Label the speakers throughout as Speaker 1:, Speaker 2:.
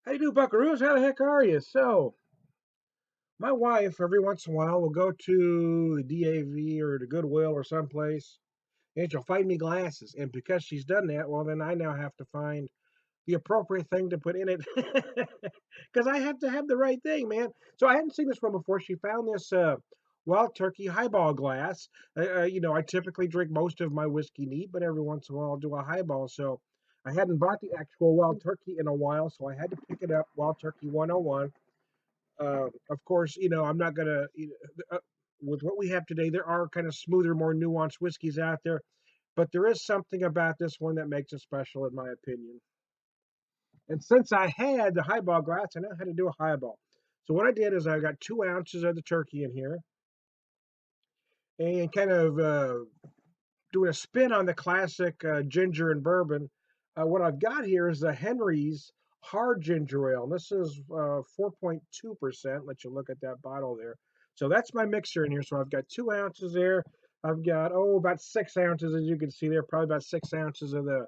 Speaker 1: How you do, Buckaroos? How the heck are you? So, my wife every once in a while will go to the DAV or the Goodwill or someplace, and she'll find me glasses. And because she's done that, well, then I now have to find the appropriate thing to put in it because I have to have the right thing, man. So I hadn't seen this one before. She found this wild turkey highball glass. I typically drink most of my whiskey neat, but every once in a while I'll do a highball. So I hadn't bought the actual wild turkey in a while, so I had to pick it up. Wild Turkey 101. Of course, I'm not gonna. With what we have today, there are kind of smoother, more nuanced whiskeys out there, but there is something about this one that makes it special, in my opinion. And since I had the highball glass, I know how to do a highball. So what I did is I got 2 ounces of the turkey in here and kind of doing a spin on the classic ginger and bourbon. What I've got here is the Henry's hard ginger ale. And this is 4.2%. Let you look at that bottle there. So that's my mixer in here. So I've got 2 ounces there. I've got, about 6 ounces, as you can see there, probably about 6 ounces of the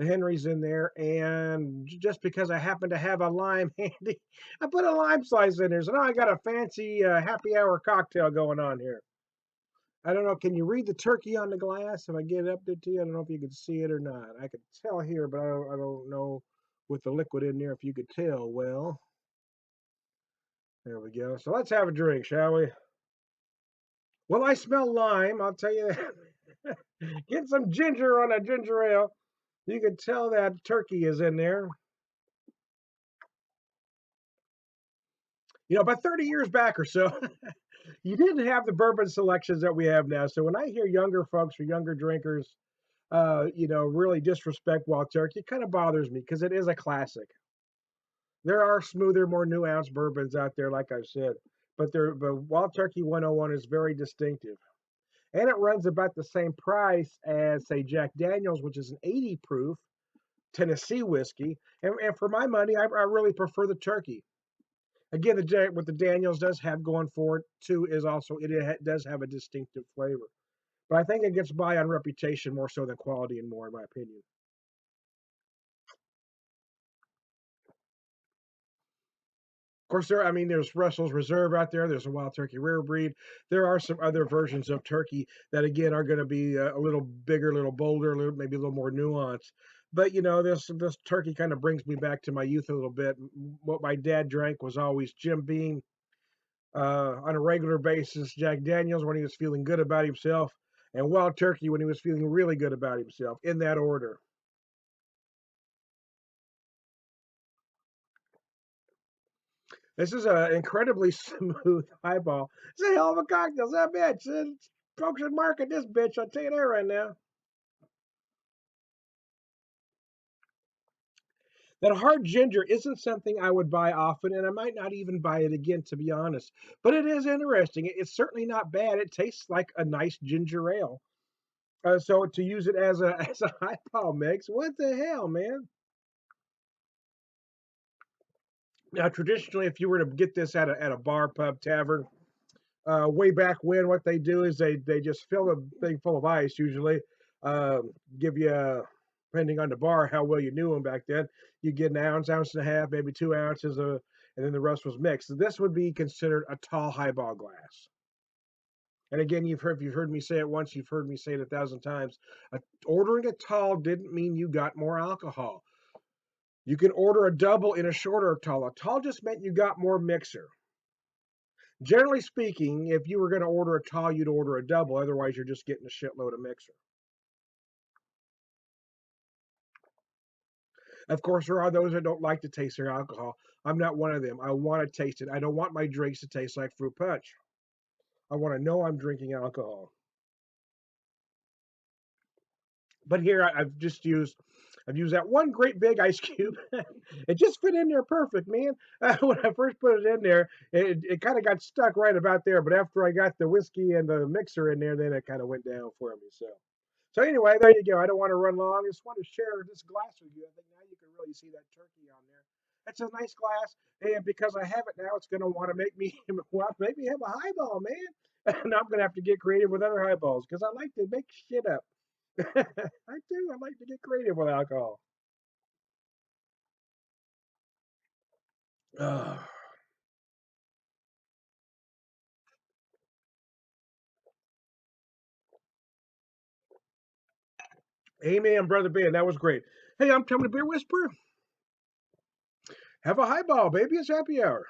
Speaker 1: Henry's in there. And just because I happen to have a lime handy, I put a lime slice in there. So now I got a fancy happy hour cocktail going on here. I don't know. Can you read the turkey on the glass? If I get it up there to you, I don't know if you can see it or not. I could tell here, but I don't know with the liquid in there if you could tell. Well, there we go. So let's have a drink, shall we? Well, I smell lime. I'll tell you that. Get some ginger on a ginger ale. You can tell that turkey is in there. About 30 years back or so, you didn't have the bourbon selections that we have now. So when I hear younger folks or younger drinkers really disrespect Wild Turkey. It kind of bothers me because it is a classic. There are smoother, more nuanced bourbons out there, like I've said, but Wild Turkey 101 is very distinctive, and it runs about the same price as say Jack Daniel's, which is an 80 proof Tennessee whiskey. And for my money, I really prefer the turkey. Again, what the Daniels does have going for it too is also does have a distinctive flavor. But I think it gets by on reputation more so than quality and more, in my opinion. Of course, there's Russell's Reserve out there. There's a Wild Turkey Rare Breed. There are some other versions of turkey that, again, are going to be a little bigger, a little bolder, maybe a little more nuanced. But this turkey kind of brings me back to my youth a little bit. What my dad drank was always Jim Beam on a regular basis, Jack Daniels when he was feeling good about himself, and Wild Turkey when he was feeling really good about himself. In that order. This is an incredibly smooth highball. It's a hell of a cocktail. That bitch. Folks should market this bitch. I'll tell you that right now. That hard ginger isn't something I would buy often, and I might not even buy it again, to be honest. But it is interesting. It's certainly not bad. It tastes like a nice ginger ale. So to use it as a as a highball mix, what the hell, man? Now, traditionally, if you were to get this at a bar, pub, tavern, way back when, what they do is they just fill the thing full of ice usually, give you depending on the bar how well you knew them back then, you get an ounce, ounce and a half, maybe 2 ounces of, and then the rest was mixed. So this would be considered a tall highball glass. And again, if you've heard me say it once, you've heard me say it 1,000 times. Ordering a tall didn't mean you got more alcohol. You can order a double in a shorter tall. A tall just meant you got more mixer. Generally speaking, if you were going to order a tall, you'd order a double. Otherwise, you're just getting a shitload of mixer. Of course, there are those that don't like to taste their alcohol. I'm not one of them. I want to taste it. I don't want my drinks to taste like fruit punch. I want to know I'm drinking alcohol. But here I've used that one great big ice cube. It just fit in there perfect, man. When I first put it in there, it kind of got stuck right about there. But after I got the whiskey and the mixer in there, then it kind of went down for me. So anyway, there you go. I don't want to run long. I just want to share this glass with you. I think now you can really see that turkey on there. It's a nice glass, and because I have it now, it's going to want to make me make me have a highball, man. And I'm going to have to get creative with other highballs because I like to make shit up. I do. I like to get creative with alcohol. Ugh. Amen, brother Ben. That was great. Hey, I'm Tom the Beer Whisperer. Have a highball, baby. It's happy hour.